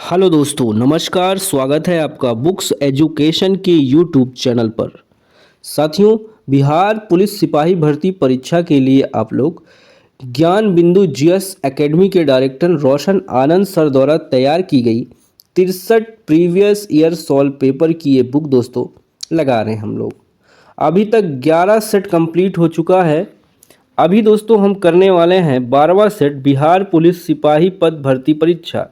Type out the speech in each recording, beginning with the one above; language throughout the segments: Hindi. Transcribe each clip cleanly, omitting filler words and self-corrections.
हेलो दोस्तों, नमस्कार। स्वागत है आपका बुक्स एजुकेशन के यूट्यूब चैनल पर। साथियों, बिहार पुलिस सिपाही भर्ती परीक्षा के लिए आप लोग ज्ञान बिंदु जीएस एकेडमी के डायरेक्टर रोशन आनंद सर द्वारा तैयार की गई 63 प्रीवियस ईयर सॉल्व पेपर की ये बुक दोस्तों लगा रहे हैं हम लोग। अभी तक 11 सेट कंप्लीट हो चुका है। अभी दोस्तों हम करने वाले हैं 12वां सेट बिहार पुलिस सिपाही पद भर्ती परीक्षा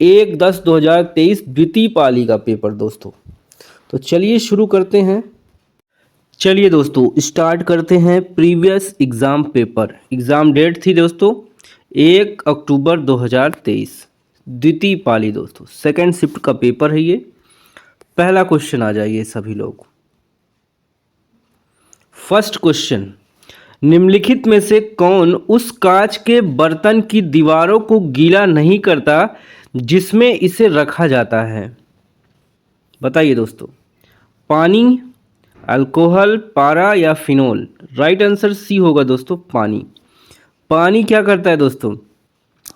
1/10/2023 द्वितीय पाली का पेपर दोस्तों। तो चलिए शुरू करते हैं। चलिए दोस्तों स्टार्ट करते हैं। Previous exam paper, exam date थी दोस्तों 1 अक्टूबर 2023, द्वितीय पाली दोस्तों, सेकेंड शिफ्ट का पेपर है ये। पहला क्वेश्चन आ जाइए सभी लोग। फर्स्ट क्वेश्चन, निम्नलिखित में से कौन उस कांच के बर्तन की दीवारों को गीला नहीं करता जिसमें इसे रखा जाता है? बताइए दोस्तों। पानी, अल्कोहल, पारा या फिनोल? राइट आंसर सी होगा दोस्तों, पानी। पानी क्या करता है दोस्तों?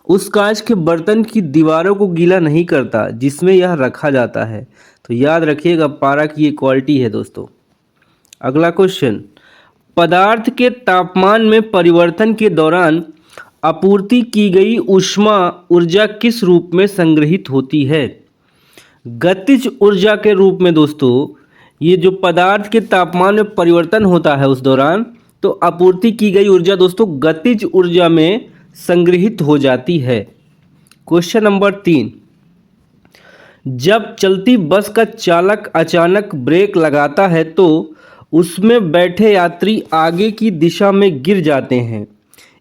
उस कांच के बर्तन की दीवारों को गीला नहीं करता जिसमें यह रखा जाता है। तो याद रखिएगा, पारा की ये क्वालिटी है दोस्तों। अगला क्वेश्चन, पदार्थ के तापमान में परिवर्तन के दौरान आपूर्ति की गई ऊष्मा ऊर्जा किस रूप में संग्रहित होती है? गतिज ऊर्जा के रूप में दोस्तों। ये जो पदार्थ के तापमान में परिवर्तन होता है उस दौरान, तो आपूर्ति की गई ऊर्जा दोस्तों गतिज ऊर्जा में संग्रहित हो जाती है। क्वेश्चन नंबर 3, जब चलती बस का चालक अचानक ब्रेक लगाता है तो उसमें बैठे यात्री आगे की दिशा में गिर जाते हैं।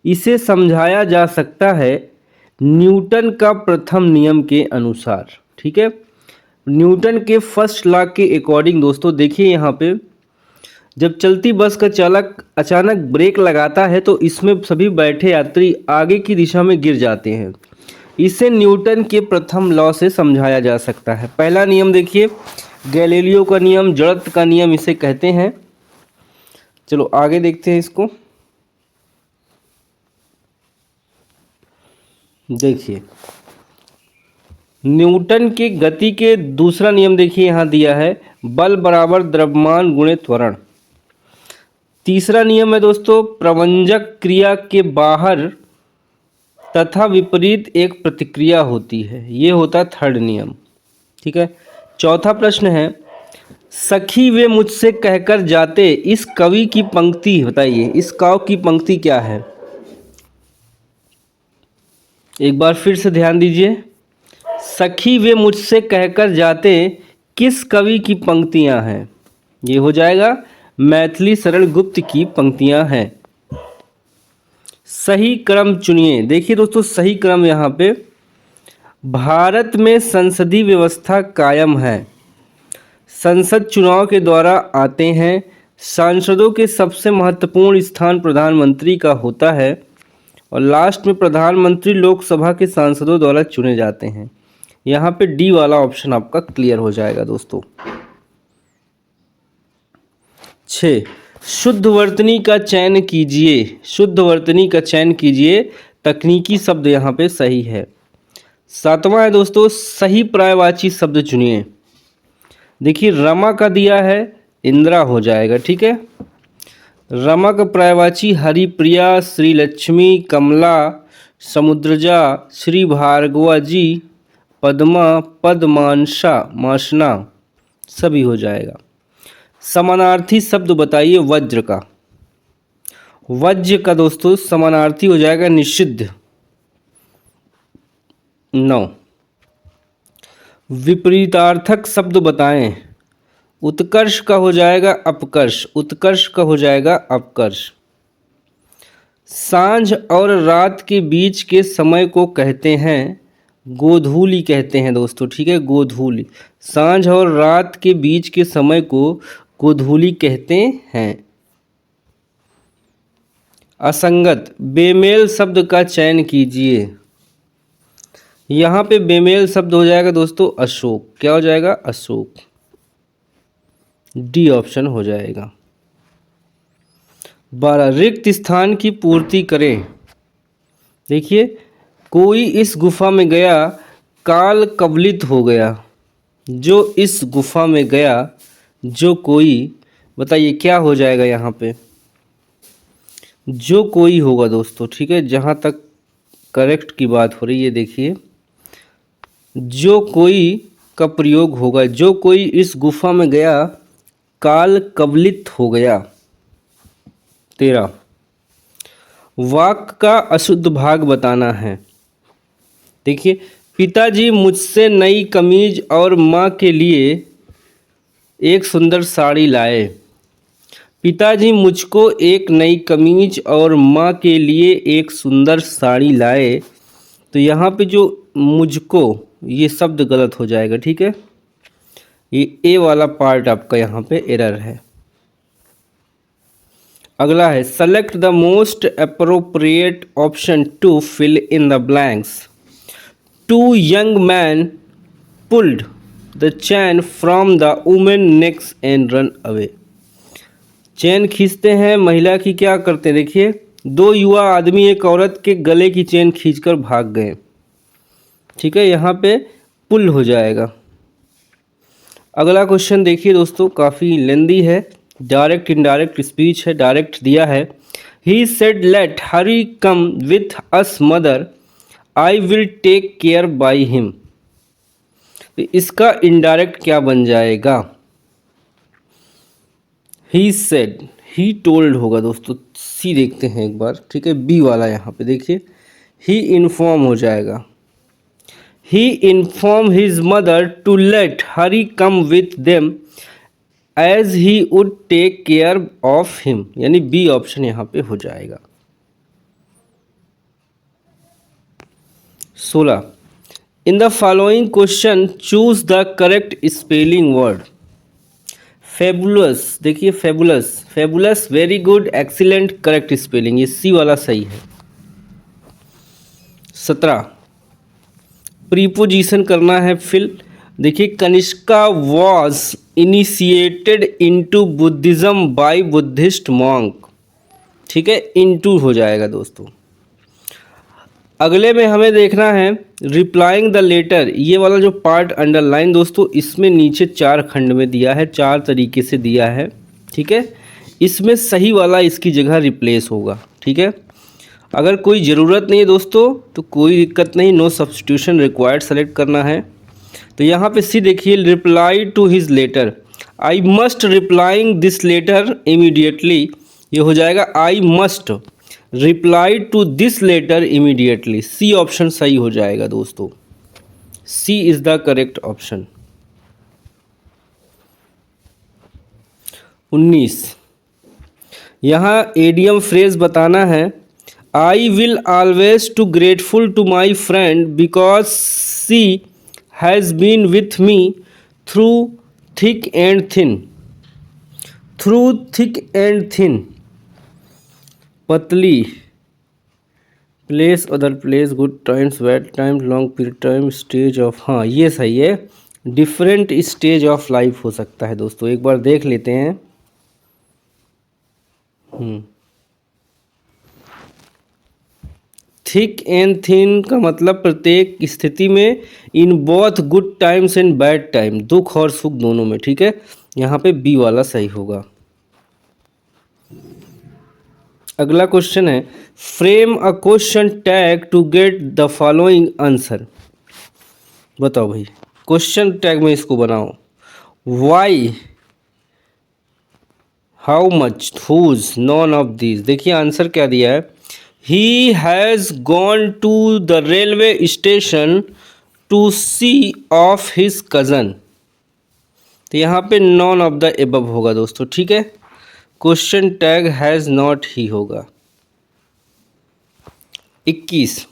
इसे समझाया जा सकता है न्यूटन का प्रथम नियम के अनुसार। ठीक है, न्यूटन के फर्स्ट लॉ के अकॉर्डिंग दोस्तों। देखिए यहाँ पे, जब चलती बस का चालक अचानक ब्रेक लगाता है तो इसमें सभी बैठे यात्री आगे की दिशा में गिर जाते हैं। इसे न्यूटन के प्रथम लॉ से समझाया जा सकता है। पहला नियम देखिए, गैलीलियो का नियम, जड़त्व का नियम इसे कहते हैं। चलो आगे देखते हैं इसको। देखिए, न्यूटन के गति के दूसरा नियम देखिए यहाँ दिया है, बल बराबर द्रव्यमान गुणे त्वरण। तीसरा नियम है दोस्तों, प्रवंजक क्रिया के बाहर तथा विपरीत एक प्रतिक्रिया होती है। ये होता है थर्ड नियम। ठीक है, चौथा प्रश्न है, सखी वे मुझसे कहकर जाते, इस कवि की पंक्ति बताइए। इस काव्य की पंक्ति क्या है? एक बार फिर से ध्यान दीजिए। सखी वे मुझसे कहकर जाते किस कवि की पंक्तियां हैं? ये हो जाएगा मैथिली शरण गुप्त की पंक्तियां हैं। सही क्रम चुनिए। देखिए दोस्तों, सही क्रम यहाँ पे, भारत में संसदीय व्यवस्था कायम है, संसद चुनाव के द्वारा आते हैं, सांसदों के सबसे महत्वपूर्ण स्थान प्रधानमंत्री का होता है और लास्ट में प्रधानमंत्री लोकसभा के सांसदों द्वारा चुने जाते हैं। यहाँ पे डी वाला ऑप्शन आपका क्लियर हो जाएगा दोस्तों। 6, शुद्ध वर्तनी का चयन कीजिए। शुद्ध वर्तनी का चयन कीजिए, तकनीकी शब्द यहाँ पे सही है। 7वां है दोस्तों, सही पर्यायवाची शब्द चुनिए। देखिए, रमा का दिया है, इंदिरा हो जाएगा। ठीक है, रमा का पर्यायवाची हरिप्रिया, श्रीलक्ष्मी, कमला, समुद्रजा, श्री भार्गवा जी, पद्मा, पद्मांशा, मासना सभी हो जाएगा। समानार्थी शब्द बताइए वज्र का। वज्र का दोस्तों समानार्थी हो जाएगा निषिद्ध। 9, विपरीतार्थक शब्द बताएं। उत्कर्ष का हो जाएगा अपकर्ष, उत्कर्ष का हो जाएगा अपकर्ष। सांझ और रात के बीच के समय को कहते हैं गोधूली कहते हैं दोस्तों। ठीक है, गोधूली। सांझ और रात के बीच के समय को गोधूली कहते हैं। असंगत, बेमेल शब्द का चयन कीजिए। यहाँ पे बेमेल शब्द हो जाएगा दोस्तों अशोक। क्या हो जाएगा? अशोक। डी ऑप्शन हो जाएगा। 12, रिक्त स्थान की पूर्ति करें। देखिए, कोई इस गुफा में गया काल कवलित हो गया, जो इस गुफा में गया, जो कोई, बताइए क्या हो जाएगा यहाँ पे? जो कोई होगा दोस्तों, ठीक है, जहाँ तक करेक्ट की बात हो रही है, देखिए जो कोई का प्रयोग होगा, जो कोई इस गुफा में गया काल कवलित हो गया। 13, वाक्य का अशुद्ध भाग बताना है। देखिए, पिताजी मुझसे नई कमीज और माँ के लिए एक सुंदर साड़ी लाए। पिताजी मुझको एक नई कमीज और माँ के लिए एक सुंदर साड़ी लाए। तो यहाँ पे जो मुझको, ये शब्द गलत हो जाएगा, ठीक है, ये ए वाला पार्ट आपका यहाँ पे एरर है। अगला है select the most appropriate option to fill in the blanks. Two young man pulled the chain from the women necks and run away. Chain खींचते हैं, महिला की क्या करते हैं? देखिए, दो युवा आदमी एक औरत के गले की चैन खींचकर भाग गए, ठीक है, यहाँ पे पुल हो जाएगा। अगला क्वेश्चन देखिए दोस्तों, काफ़ी लेंदी है, डायरेक्ट इनडायरेक्ट स्पीच है, डायरेक्ट दिया है। He said let Hari come with us mother, I will take care by him. तो इसका इनडायरेक्ट क्या बन जाएगा? ही सेड, ही टोल्ड होगा दोस्तों। सी देखते हैं एक बार, ठीक है, बी वाला यहाँ पे देखिए, ही इन्फॉर्म हो जाएगा। He inform his mother to let Hari come with them as he would take care of him, यानी बी ऑप्शन यहाँ पे हो जाएगा। 16, in the following question choose the correct spelling word. Fabulous, देखिए fabulous, fabulous, very good, excellent, correct spelling, ये सी वाला सही है। 17, प्रीपोजिशन करना है फिल। देखिए, Kanishka was initiated into Buddhism by Buddhist monk, ठीक है, इनटू हो जाएगा दोस्तों। अगले में हमें देखना है रिप्लाइंग द लेटर। ये वाला जो पार्ट अंडरलाइन दोस्तों, इसमें नीचे 4 खंड में दिया है, 4 तरीके से दिया है, ठीक है, इसमें सही वाला इसकी जगह रिप्लेस होगा, ठीक है। अगर कोई ज़रूरत नहीं है दोस्तों तो कोई दिक्कत नहीं, नो सब्स्टिट्यूशन रिक्वायर्ड सेलेक्ट करना है। तो यहाँ पे सी देखिए, reply to his letter, I must replying this letter immediately, ये हो जाएगा I must reply to this letter immediately. C option सही हो जाएगा दोस्तों, C is the correct option. 19, यहाँ एडियम फ्रेज बताना है। I will always to grateful to my friend because she has been with me through thick and thin. Through thick and thin, पतली, place, other place, good times, bad times, long period time, stage of, हाँ ये सही है, डिफरेंट स्टेज ऑफ लाइफ हो सकता है दोस्तों, एक बार देख लेते हैं। थिक एंड थिन का मतलब प्रत्येक स्थिति में, in both good times and bad time, दुख और सुख दोनों में, ठीक है, यहाँ पे बी वाला सही होगा। अगला क्वेश्चन है frame a question tag to get the following answer. बताओ भाई, क्वेश्चन टैग में इसको बनाओ। Why, how much, whose, none of these. देखिए आंसर क्या दिया है, he has gone to the railway station to see off his cousin. तो यहाँ पे नॉन ऑफ द एबव होगा दोस्तों, ठीक है, क्वेश्चन टैग हैज़ नॉट ही होगा। 21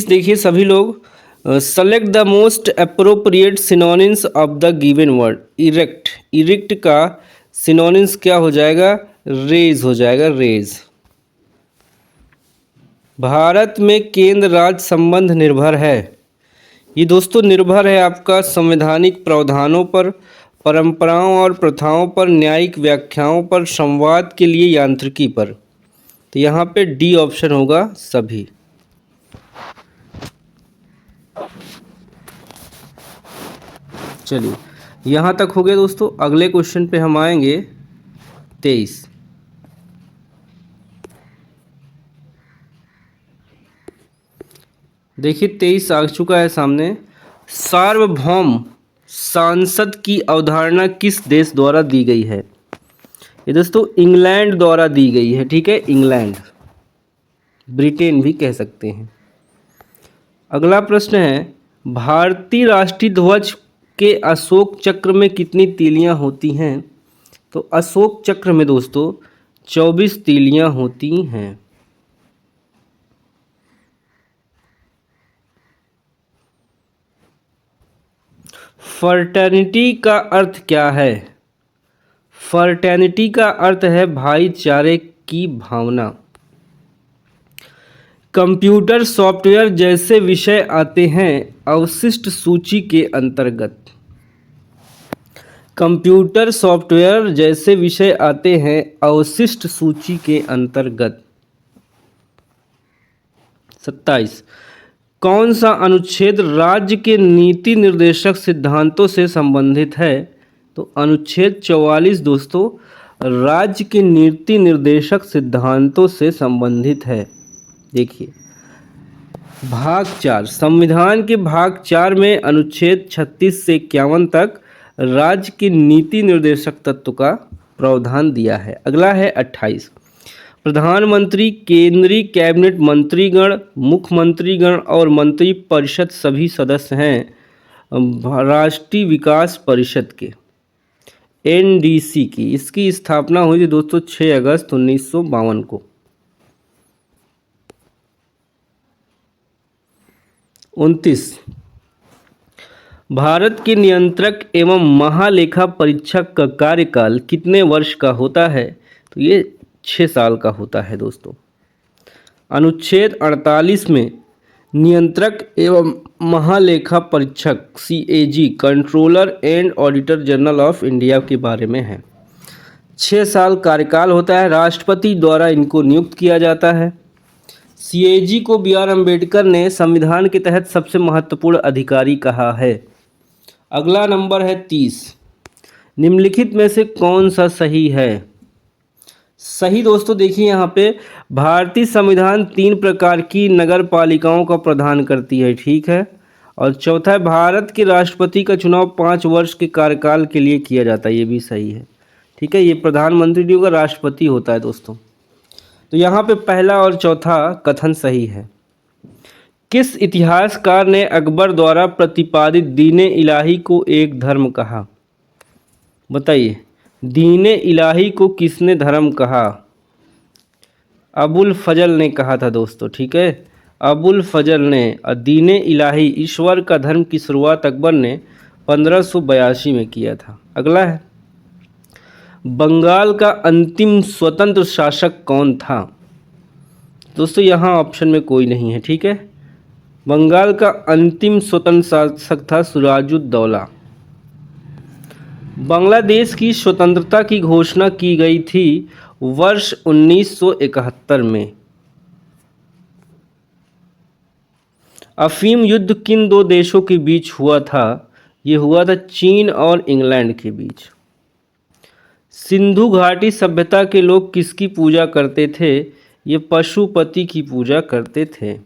देखिए सभी लोग, select the most appropriate synonyms of the given word. Erect, erect का सिनोनिम्स क्या हो जाएगा? रेज हो जाएगा, रेज। भारत में केंद्र राज्य संबंध निर्भर है, ये दोस्तों निर्भर है आपका संवैधानिक प्रावधानों पर, परंपराओं और प्रथाओं पर, न्यायिक व्याख्याओं पर, संवाद के लिए यांत्रिकी पर। तो यहाँ पे डी ऑप्शन होगा सभी। चलिए यहाँ तक हो गया दोस्तों। अगले क्वेश्चन पे हम आएंगे 23। देखिए 23 आ चुका है सामने। सार्वभौम सांसद की अवधारणा किस देश द्वारा दी गई है? ये दोस्तों इंग्लैंड द्वारा दी गई है। ठीक है, इंग्लैंड, ब्रिटेन भी कह सकते हैं। अगला प्रश्न है, भारतीय राष्ट्रीय ध्वज के अशोक चक्र में कितनी तीलियां होती हैं? तो अशोक चक्र में दोस्तों 24 तीलियां होती हैं। फ्रैटर्निटी का अर्थ क्या है? फ्रैटर्निटी का अर्थ है भाईचारे की भावना। कंप्यूटर सॉफ्टवेयर जैसे विषय आते हैं अवशिष्ट सूची के अंतर्गत। कंप्यूटर सॉफ्टवेयर जैसे विषय आते हैं अवशिष्ट सूची के अंतर्गत। 27। कौन सा अनुच्छेद राज्य के नीति निर्देशक सिद्धांतों से संबंधित है? तो अनुच्छेद 44 दोस्तों राज्य के नीति निर्देशक सिद्धांतों से संबंधित है। देखिए भाग 4, संविधान के भाग 4 में अनुच्छेद 36 से 51 तक राज्य के नीति निर्देशक तत्व का प्रावधान दिया है। अगला है 28। प्रधानमंत्री, केंद्रीय कैबिनेट मंत्रीगण, मुख्यमंत्रीगण और मंत्रिपरिषद सभी सदस्य हैं राष्ट्रीय विकास परिषद के, एनडीसी की। इसकी स्थापना हुई थी दोस्तों 6 अगस्त 1952 को। 29। भारत के नियंत्रक एवं महालेखा परीक्षक का कार्यकाल कितने वर्ष का होता है? तो ये 6 साल का होता है दोस्तों। अनुच्छेद 48 में नियंत्रक एवं महालेखा परीक्षक CAG, controller and auditor general of India के बारे में है। 6 साल कार्यकाल होता है, राष्ट्रपति द्वारा इनको नियुक्त किया जाता है। CAG को BR अम्बेडकर ने संविधान के तहत सबसे महत्वपूर्ण अधिकारी कहा है। अगला नंबर है 30। निम्नलिखित में से कौन सा सही है? सही दोस्तों देखिए यहाँ पे भारतीय संविधान 3 प्रकार की नगर पालिकाओं का प्रदान करती है। ठीक है, और चौथा है भारत के राष्ट्रपति का चुनाव 5 वर्ष के कार्यकाल के लिए किया जाता है। ये भी सही है। ठीक है, ये प्रधानमंत्री नहीं होगा, राष्ट्रपति होता है दोस्तों। तो यहाँ पे पहला और चौथा कथन सही है। किस इतिहासकार ने अकबर द्वारा प्रतिपादित दीने इलाही को एक धर्म कहा? बताइए, दीने इलाही को किसने धर्म कहा? अबुल फजल ने कहा था दोस्तों। ठीक है, अबुल फजल ने। दीने इलाही ईश्वर का धर्म की शुरुआत अकबर ने 1582 में किया था। अगला है, बंगाल का अंतिम स्वतंत्र शासक कौन था? दोस्तों यहाँ ऑप्शन में कोई नहीं है। ठीक है, बंगाल का अंतिम स्वतंत्र शासक था सिराजुद्दौला। बांग्लादेश की स्वतंत्रता की घोषणा की गई थी वर्ष 1971 में। अफीम युद्ध किन 2 देशों के बीच हुआ था? ये हुआ था चीन और इंग्लैंड के बीच। सिंधु घाटी सभ्यता के लोग किसकी पूजा करते थे? ये पशुपति की पूजा करते थे।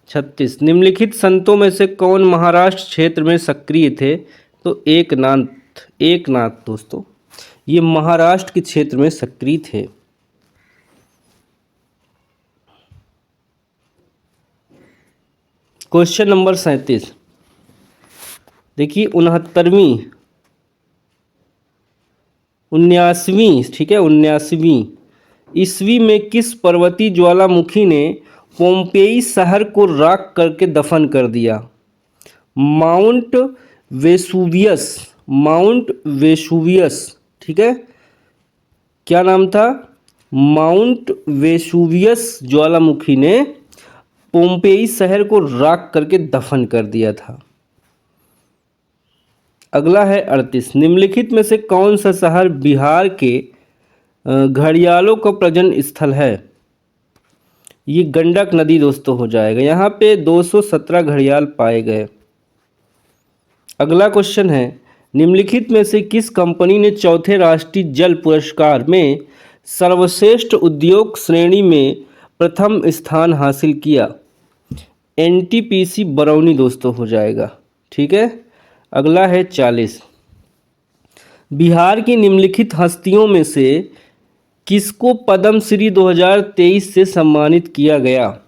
36। निम्नलिखित संतों में से कौन महाराष्ट्र क्षेत्र में सक्रिय थे? तो एकनाथ दोस्तों ये महाराष्ट्र के क्षेत्र में सक्रिय थे। क्वेश्चन नंबर 37 देखिए 79वीं ठीक है 79वीं ईस्वी में किस पर्वतीय ज्वालामुखी ने पोम्पेई शहर को राख करके दफन कर दिया? Mount Vesuvius. ठीक है, क्या नाम था? माउंट वेसुवियस ज्वालामुखी ने पोम्पेई शहर को राख करके दफन कर दिया था। अगला है 38। निम्नलिखित में से कौन सा शहर बिहार के घड़ियालों का प्रजनन स्थल है? ये गंडक नदी दोस्तों हो जाएगा। यहाँ पे 217 घड़ियाल पाए गए। अगला क्वेश्चन है, निम्नलिखित में से किस कंपनी ने चौथे राष्ट्रीय जल पुरस्कार में सर्वश्रेष्ठ उद्योग श्रेणी में प्रथम स्थान हासिल किया? एनटीपीसी बरौनी दोस्तों हो जाएगा। ठीक है, अगला है 40। बिहार की निम्नलिखित हस्तियों में से किसको पद्म श्री 2023 से सम्मानित किया गया?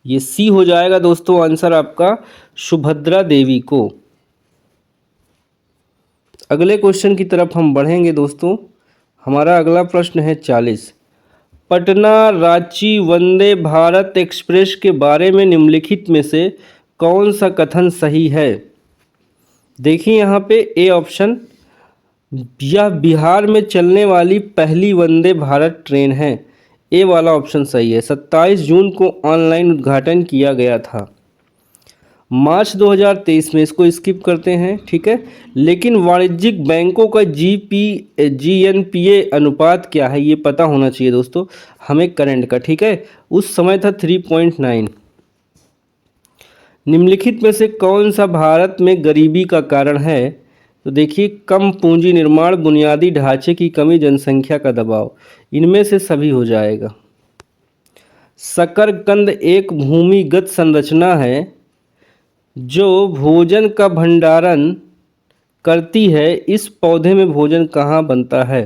ये सी हो जाएगा दोस्तों आंसर आपका, सुभद्रा देवी को। अगले क्वेश्चन की तरफ हम बढ़ेंगे दोस्तों। हमारा अगला प्रश्न है 40। पटना रांची वंदे भारत एक्सप्रेस के बारे में निम्नलिखित में से कौन सा कथन सही है? देखिए यहाँ पे ए ऑप्शन, यह बिहार में चलने वाली पहली वंदे भारत ट्रेन है। ए वाला ऑप्शन सही है। 27 जून को ऑनलाइन उद्घाटन किया गया था। मार्च 2023 में, इसको स्किप करते हैं। ठीक है, लेकिन वाणिज्यिक बैंकों का जीएनपीए अनुपात क्या है ये पता होना चाहिए दोस्तों हमें करंट का। ठीक है, उस समय था 3.9। निम्नलिखित में से कौन सा भारत में गरीबी का कारण है? तो देखिए, कम पूंजी निर्माण, बुनियादी ढांचे की कमी, जनसंख्या का दबाव, इनमें से सभी हो जाएगा। शकरकंद एक भूमिगत संरचना है जो भोजन का भंडारण करती है। इस पौधे में भोजन कहाँ बनता है?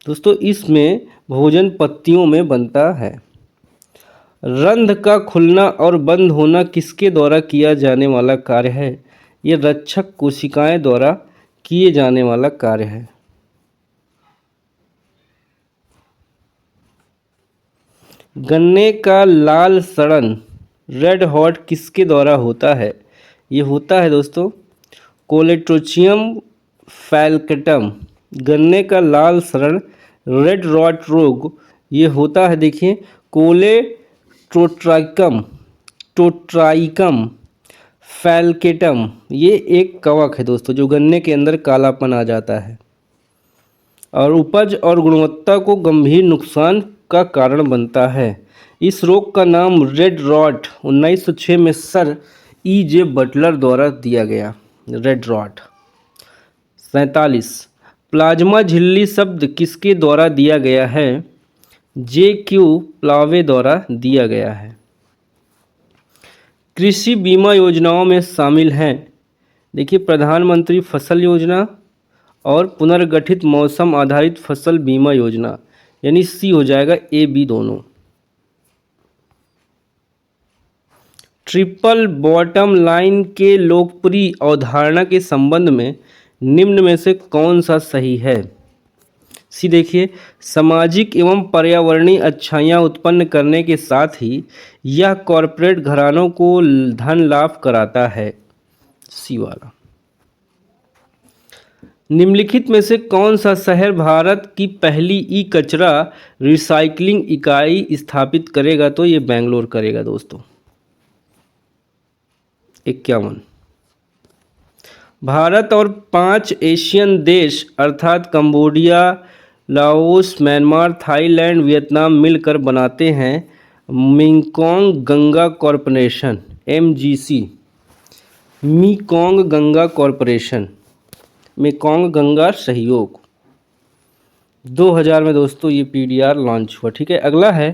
दोस्तों इसमें भोजन पत्तियों में बनता है। रंध्र का खुलना और बंद होना किसके द्वारा किया जाने वाला कार्य है? ये रक्षक कोशिकाएं द्वारा किए जाने वाला कार्य है। गन्ने का लाल सड़न रेड हॉट किसके द्वारा होता है? ये होता है दोस्तों कोलेट्रोचियम फैल्केटम। गन्ने का लाल सड़न रेड रॉट रोग ये होता है, देखिए, टोट्राइकम फैल्केटम। ये एक कवक है दोस्तों जो गन्ने के अंदर कालापन आ जाता है और उपज और गुणवत्ता को गंभीर नुकसान का कारण बनता है। इस रोग का नाम रेड रॉट 1906 में सर E.J. बटलर द्वारा दिया गया, रेड रॉट। 47। प्लाज्मा झिल्ली शब्द किसके द्वारा दिया गया है? J.Q. प्लावे द्वारा दिया गया है। कृषि बीमा योजनाओं में शामिल हैं, देखिए, प्रधानमंत्री फसल योजना और पुनर्गठित मौसम आधारित फसल बीमा योजना, यानी सी हो जाएगा, ए बी दोनों। ट्रिपल बॉटम लाइन के लोकप्रिय अवधारणा के संबंध में निम्न में से कौन सा सही है? सी देखिए, सामाजिक एवं पर्यावरणीय अच्छाइयाँ उत्पन्न करने के साथ ही यह कॉरपोरेट घरानों को धन लाभ कराता है। सी वाला। निम्नलिखित में से कौन सा शहर भारत की पहली ई कचरा रिसाइकलिंग इकाई स्थापित करेगा? तो ये बेंगलोर करेगा दोस्तों। 51। भारत और 5 एशियन देश अर्थात Cambodia, Laos, Myanmar, Thailand, Vietnam मिलकर बनाते हैं Mekong Ganga corporation, MGC। Mekong Ganga corporation, Mekong Ganga सहयोग। 2000 में दोस्तों ये PDR लॉन्च हुआ। ठीक है, अगला है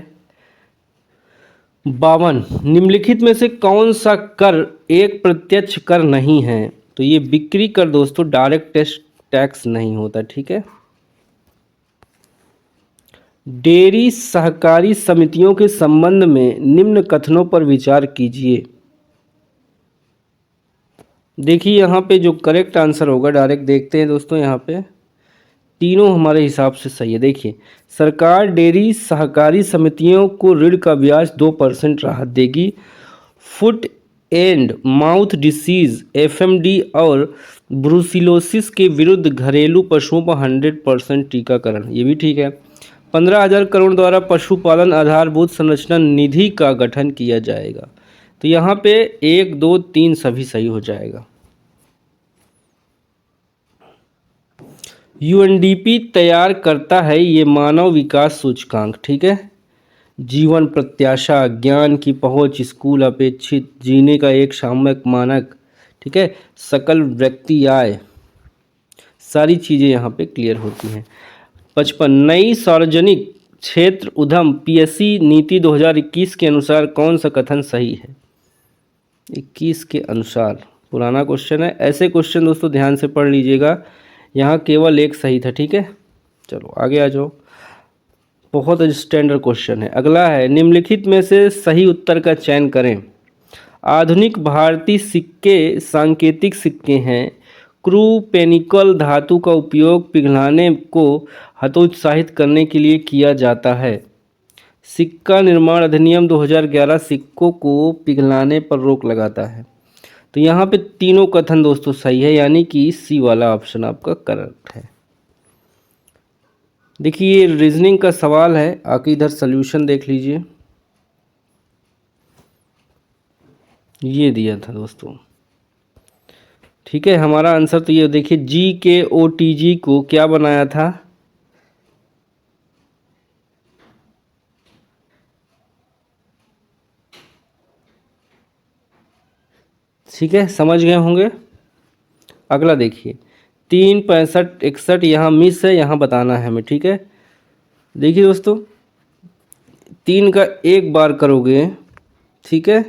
52। निम्नलिखित में से कौन सा कर एक प्रत्यक्ष कर नहीं है? तो ये बिक्री कर दोस्तों डायरेक्ट टैक्स नहीं होता। ठीक है, डेयरी सहकारी समितियों के संबंध में निम्न कथनों पर विचार कीजिए। देखिए यहाँ पे जो करेक्ट आंसर होगा, डायरेक्ट देखते हैं दोस्तों, यहाँ पे तीनों हमारे हिसाब से सही है। देखिए, सरकार डेयरी सहकारी समितियों को ऋण का ब्याज 2% राहत देगी। Foot and mouth disease FMD और ब्रूसिलोसिस के विरुद्ध घरेलू पशुओं पर 100% टीकाकरण, ये भी ठीक है। 15,000 करोड़ द्वारा पशुपालन आधारभूत संरचना निधि का गठन किया जाएगा। तो यहाँ पे 1, 2, 3 सभी सही हो जाएगा। UNDP तैयार करता है ये मानव विकास सूचकांक। ठीक है, जीवन प्रत्याशा, ज्ञान की पहुंच, स्कूल अपेक्षित, जीने का एक सामयिक मानक। ठीक है, सकल व्यक्ति आय, सारी चीज़ें यहाँ पे क्लियर होती हैं। 55 नई सार्वजनिक क्षेत्र उद्यम पीएससी नीति 2021 के अनुसार कौन सा कथन सही है? 21 के अनुसार पुराना क्वेश्चन है, ऐसे क्वेश्चन दोस्तों ध्यान से पढ़ लीजिएगा, यहाँ केवल एक सही था। ठीक है, चलो आगे आ जाओ, बहुत स्टैंडर्ड क्वेश्चन है। अगला है, निम्नलिखित में से सही उत्तर का चयन करें। आधुनिक भारतीय सिक्के सांकेतिक सिक्के हैं। क्रूपेनिकल धातु का उपयोग पिघलाने को हतोत्साहित करने के लिए किया जाता है। सिक्का निर्माण अधिनियम 2011 सिक्कों को पिघलाने पर रोक लगाता है। तो यहाँ पे तीनों कथन दोस्तों सही है, यानी कि सी वाला ऑप्शन आपका करेक्ट है। देखिए ये रीजनिंग का सवाल है, आके इधर सॉल्यूशन देख लीजिए, ये दिया था दोस्तों। ठीक है, हमारा आंसर तो ये देखिए, GKOTG को क्या बनाया था? ठीक है, समझ गए होंगे। अगला देखिए, 3, 65, 61 यहाँ मिस है, यहाँ बताना है हमें। ठीक है, देखिए दोस्तों, 3 का एक बार करोगे, ठीक है,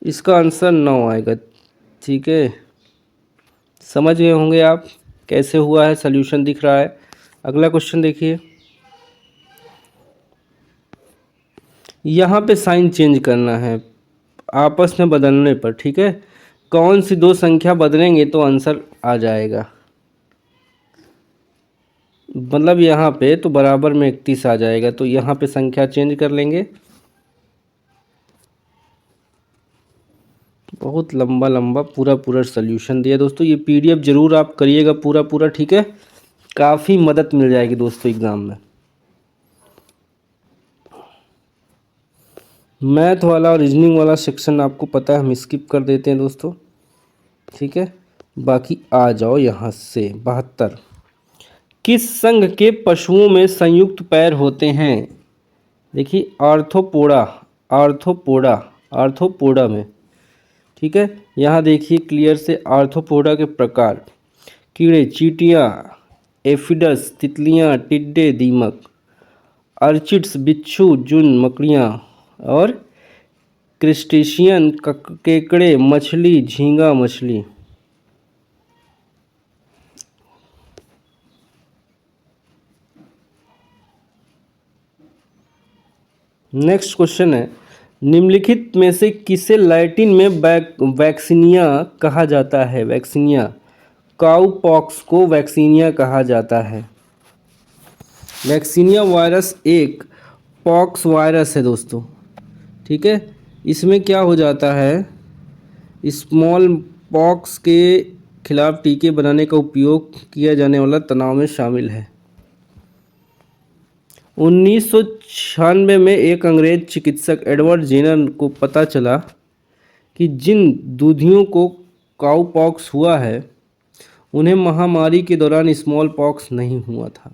इसका आंसर 9 आएगा। ठीक है, समझ गए होंगे आप कैसे हुआ है, सॉल्यूशन दिख रहा है। अगला क्वेश्चन देखिए, यहाँ पे साइन चेंज करना है आपस में बदलने पर। ठीक है, कौन सी दो संख्या बदलेंगे तो आंसर आ जाएगा, मतलब यहाँ पे तो बराबर में 31 आ जाएगा, तो यहाँ पे संख्या चेंज कर लेंगे। बहुत लंबा लंबा पूरा सॉल्यूशन दिया दोस्तों, ये PDF ज़रूर आप करिएगा पूरा। ठीक है, काफ़ी मदद मिल जाएगी दोस्तों एग्ज़ाम में। मैथ वाला और रीजनिंग वाला सेक्शन आपको पता है, हम स्किप कर देते हैं दोस्तों। ठीक है, बाकी आ जाओ यहाँ से। 72 किस संघ के पशुओं में संयुक्त पैर होते हैं? देखिए आर्थ्रोपोडा में। ठीक है, यहाँ देखिए क्लियर से आर्थ्रोपोडा के प्रकार, कीड़े, चींटियाँ, एफिडस, तितलियाँ, टिड्डे, दीमक, अर्चिड्स, बिच्छू, जून, मकड़ियाँ, और क्रिस्टेशियन, केकड़े, मछली, झींगा मछली। नेक्स्ट क्वेश्चन है, निम्नलिखित में से किसे लैटिन में वैक्सीनिया कहा जाता है? वैक्सीनिया, काउपॉक्स को वैक्सीनिया कहा जाता है। वैक्सीनिया वायरस एक पॉक्स वायरस है दोस्तों। ठीक है, इसमें क्या हो जाता है, स्मॉल पॉक्स के खिलाफ टीके बनाने का उपयोग किया जाने वाला तनाव में शामिल है। 1996 में एक अंग्रेज चिकित्सक एडवर्ड जेनर को पता चला कि जिन दूधियों को काउपॉक्स हुआ है उन्हें महामारी के दौरान स्मॉल पॉक्स नहीं हुआ था।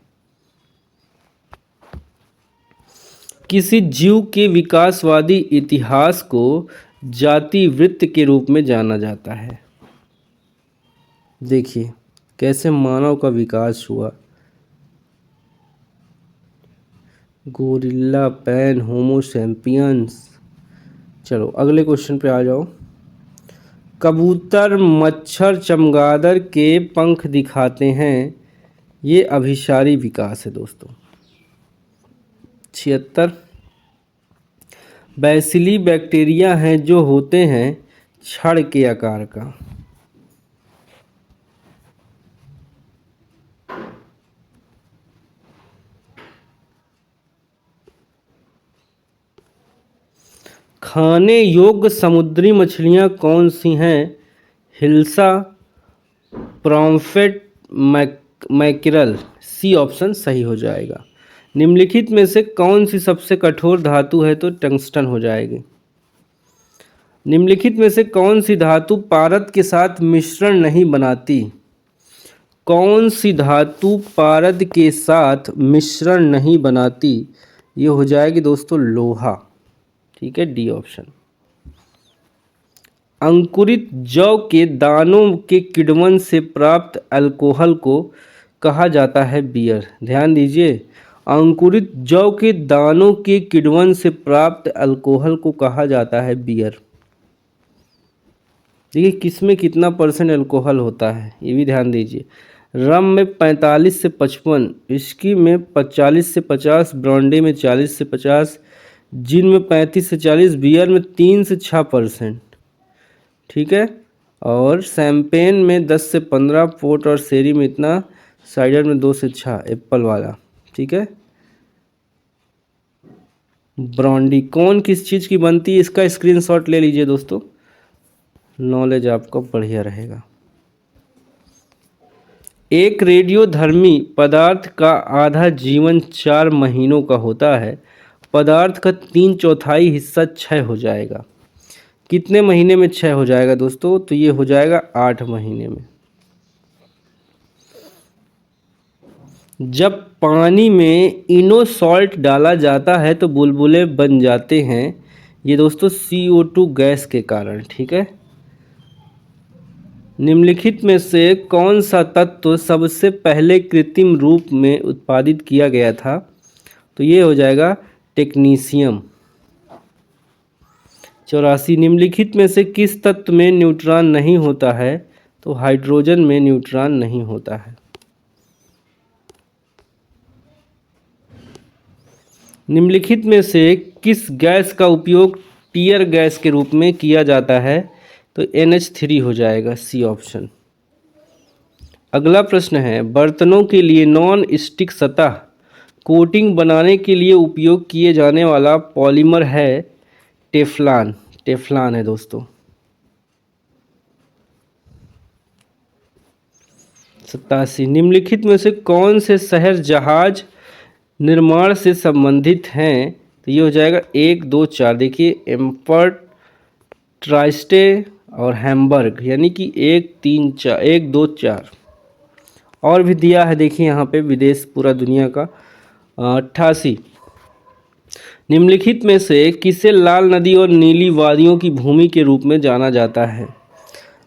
किसी जीव के विकासवादी इतिहास को जाति वृत्त के रूप में जाना जाता है। देखिए कैसे मानव का विकास हुआ, गोरिल्ला, पैन, होमो सैपियंस। चलो अगले क्वेश्चन पे आ जाओ। कबूतर, मच्छर, चमगादड़ के पंख दिखाते हैं, ये अभिसारी विकास है दोस्तों। 76 बैसिली बैक्टीरिया हैं जो होते हैं छड़ के आकार का। खाने योग्य समुद्री मछलियाँ कौन सी हैं? हिल्सा, प्रॉम्फेट, मैकेरल। सी ऑप्शन सही हो जाएगा। निम्नलिखित में से कौन सी सबसे कठोर धातु है? तो टंगस्टन हो जाएगी। निम्नलिखित में से कौन सी धातु पारद के साथ मिश्रण नहीं बनाती? कौन सी धातु पारद के साथ मिश्रण नहीं बनाती? ये हो जाएगी दोस्तों लोहा। ठीक है, डी ऑप्शन। अंकुरित जौ के दानों के किण्वन से प्राप्त अल्कोहल को कहा जाता है बियर। ध्यान दीजिए, अंकुरित जौ के दानों के किण्वन से प्राप्त अल्कोहल को कहा जाता है बियर। देखिए किसमें कितना परसेंट अल्कोहल होता है ये भी ध्यान दीजिए। रम में 45 से 55, विस्की में 45 से 50, ब्रांडी में 40 से 50, जिन में 35 से 40, बियर में 3 से 6%। ठीक है, और शैंपेन में 10 से 15, पोर्ट और शेरी में इतना, साइडर में 2 से 6, एप्पल वाला। ठीक है, ब्रांडी कौन किस चीज़ की बनती है इसका स्क्रीनशॉट ले लीजिए दोस्तों, नॉलेज आपका बढ़िया रहेगा। एक रेडियोधर्मी पदार्थ का आधा जीवन 4 महीनों का होता है। पदार्थ का 3/4 हिस्सा क्षय हो जाएगा। कितने महीने में क्षय हो जाएगा दोस्तों? तो ये हो जाएगा 8 महीने में। जब पानी में इनोसॉल्ट डाला जाता है तो बुलबुले बन जाते हैं। ये दोस्तों CO2 गैस के कारण। ठीक है, निम्नलिखित में से कौन सा तत्व सबसे पहले कृत्रिम रूप में उत्पादित किया गया था? तो ये हो जाएगा टेक्नीशियम। 84, निम्नलिखित में से किस तत्व में न्यूट्रॉन नहीं होता है? तो हाइड्रोजन में न्यूट्रॉन नहीं होता है। निम्नलिखित में से किस गैस का उपयोग टीयर गैस के रूप में किया जाता है? तो NH3 हो जाएगा, सी ऑप्शन। अगला प्रश्न है, बर्तनों के लिए नॉन स्टिक सतह कोटिंग बनाने के लिए उपयोग किए जाने वाला पॉलीमर है टेफ्लॉन। टेफ्लॉन है दोस्तों। 87, निम्नलिखित में से कौन से शहर जहाज निर्माण से संबंधित हैं? तो ये हो जाएगा 1, 2, 4। देखिए एम्पर, ट्राइस्टे और हैम्बर्ग, यानी कि 1, 3, 4, 1, 2, 4 और भी दिया है। देखिए यहाँ पे विदेश पूरा दुनिया का। 88, निम्नलिखित में से किसे लाल नदी और नीली वादियों की भूमि के रूप में जाना जाता है?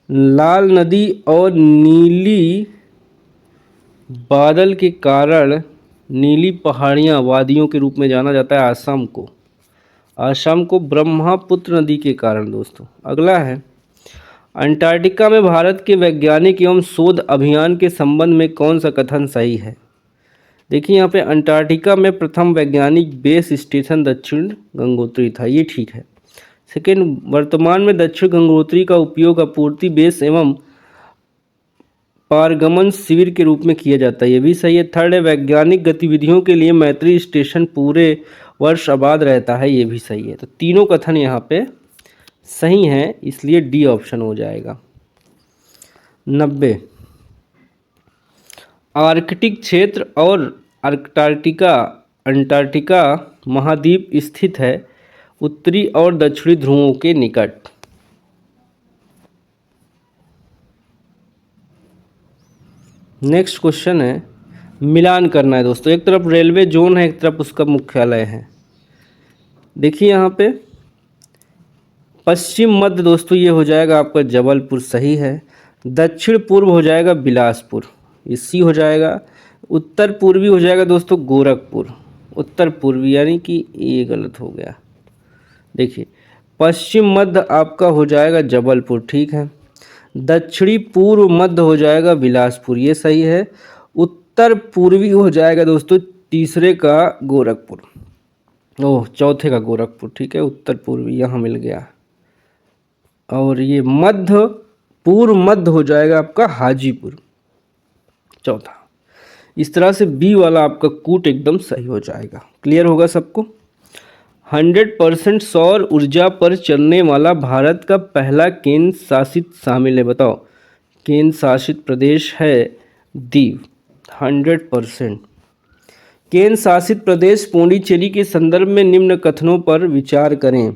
लाल नदी और नीली बादल के कारण नीली पहाड़ियाँ वादियों के रूप में जाना जाता है आसाम को। आसाम को ब्रह्मपुत्र नदी के कारण दोस्तों। अगला है, अंटार्कटिका में भारत के वैज्ञानिक एवं शोध अभियान के संबंध में कौन सा कथन सही है? देखिए यहाँ पे अंटार्कटिका में प्रथम वैज्ञानिक बेस स्टेशन दक्षिण गंगोत्री था, ये ठीक है। सेकेंड, वर्तमान में दक्षिण गंगोत्री का उपयोग आपूर्ति बेस एवं पारगमन शिविर के रूप में किया जाता है, ये भी सही है। थर्ड है, वैज्ञानिक गतिविधियों के लिए मैत्री स्टेशन पूरे वर्ष आबाद रहता है, ये भी सही है। तो तीनों कथन यहाँ पे सही हैं, इसलिए डी ऑप्शन हो जाएगा। 90, आर्कटिक क्षेत्र और अंटार्कटिका महाद्वीप स्थित है उत्तरी और दक्षिणी ध्रुवों के निकट। नेक्स्ट क्वेश्चन है, मिलान करना है दोस्तों। एक तरफ रेलवे जोन है, एक तरफ उसका मुख्यालय है। देखिए यहाँ पे पश्चिम मध्य दोस्तों ये हो जाएगा आपका जबलपुर, सही है। दक्षिण पूर्व हो जाएगा बिलासपुर, ये सी हो जाएगा। उत्तर पूर्वी हो जाएगा दोस्तों गोरखपुर। उत्तर पूर्वी यानी कि ये गलत हो गया। देखिए पश्चिम मध्य आपका हो जाएगा जबलपुर, ठीक है। दक्षिणी पूर्व मध्य हो जाएगा बिलासपुर, ये सही है। उत्तर पूर्वी हो जाएगा दोस्तों तीसरे का गोरखपुर, चौथे का गोरखपुर, ठीक है। उत्तर पूर्वी यहाँ मिल गया। और ये मध्य पूर्व मध्य हो जाएगा आपका हाजीपुर, चौथा। इस तरह से बी वाला आपका कूट एकदम सही हो जाएगा। क्लियर होगा सबको? 100% सौर ऊर्जा पर चलने वाला भारत का पहला केंद्र शासित शामिल है, बताओ। केंद्र शासित प्रदेश है दीव। 100% केंद्र शासित प्रदेश पुडुचेरी के संदर्भ में निम्न कथनों पर विचार करें।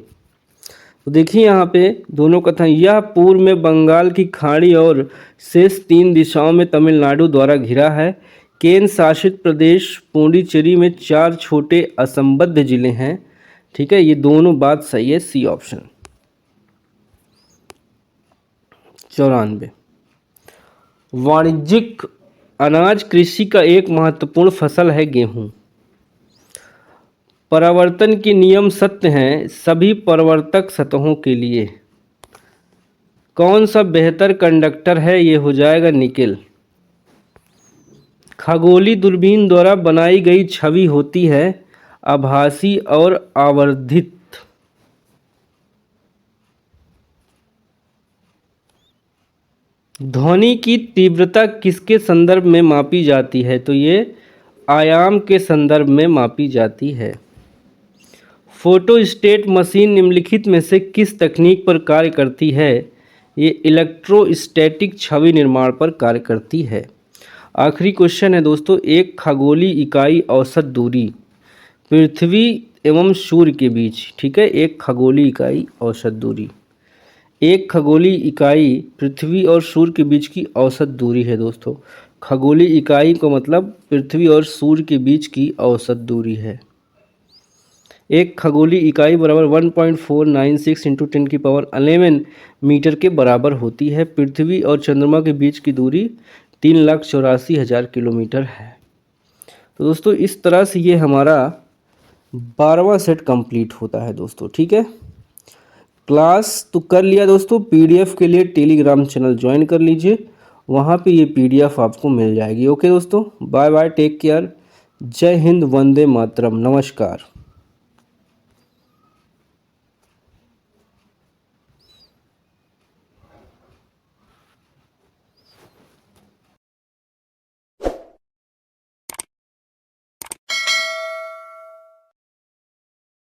तो देखिए यहाँ पे दोनों कथन, यह पूर्व में बंगाल की खाड़ी और शेष 3 दिशाओं में तमिलनाडु द्वारा घिरा है। केंद्र शासित प्रदेश पुडुचेरी में 4 छोटे असंबद्ध जिले हैं। ठीक है, ये दोनों बात सही है, सी ऑप्शन। 94, वाणिज्यिक अनाज कृषि का एक महत्वपूर्ण फसल है गेहूं। परावर्तन के नियम सत्य हैं सभी परावर्तक सतहों के लिए। कौन सा बेहतर कंडक्टर है? ये हो जाएगा निकेल। खगोलीय दूरबीन द्वारा बनाई गई छवि होती है आभासी और आवर्धित। ध्वनि की तीव्रता किसके संदर्भ में मापी जाती है? तो ये आयाम के संदर्भ में मापी जाती है। फोटोस्टेट मशीन निम्नलिखित में से किस तकनीक पर कार्य करती है? ये इलेक्ट्रोस्टैटिक छवि निर्माण पर कार्य करती है। आखिरी क्वेश्चन है दोस्तों, एक खगोलीय इकाई औसत दूरी पृथ्वी एवं सूर्य के बीच, ठीक है, एक खगोलीय इकाई औसत दूरी, एक खगोलीय इकाई पृथ्वी और सूर्य के बीच की औसत दूरी है दोस्तों। खगोलीय इकाई का मतलब पृथ्वी और सूर्य के बीच की औसत दूरी है। एक खगोलीय इकाई बराबर 1.496 इंटू 10⁻11 मीटर के बराबर होती है। पृथ्वी और चंद्रमा के बीच की दूरी 3,84,000 किलोमीटर है। तो दोस्तों इस तरह से ये हमारा 12वां सेट कंप्लीट होता है दोस्तों, ठीक है। क्लास तो कर लिया दोस्तों, पीडीएफ के लिए टेलीग्राम चैनल ज्वाइन कर लीजिए, वहाँ पे ये पीडीएफ आपको मिल जाएगी। ओके दोस्तों, बाय बाय, टेक केयर, जय हिंद, वंदे मातरम, नमस्कार।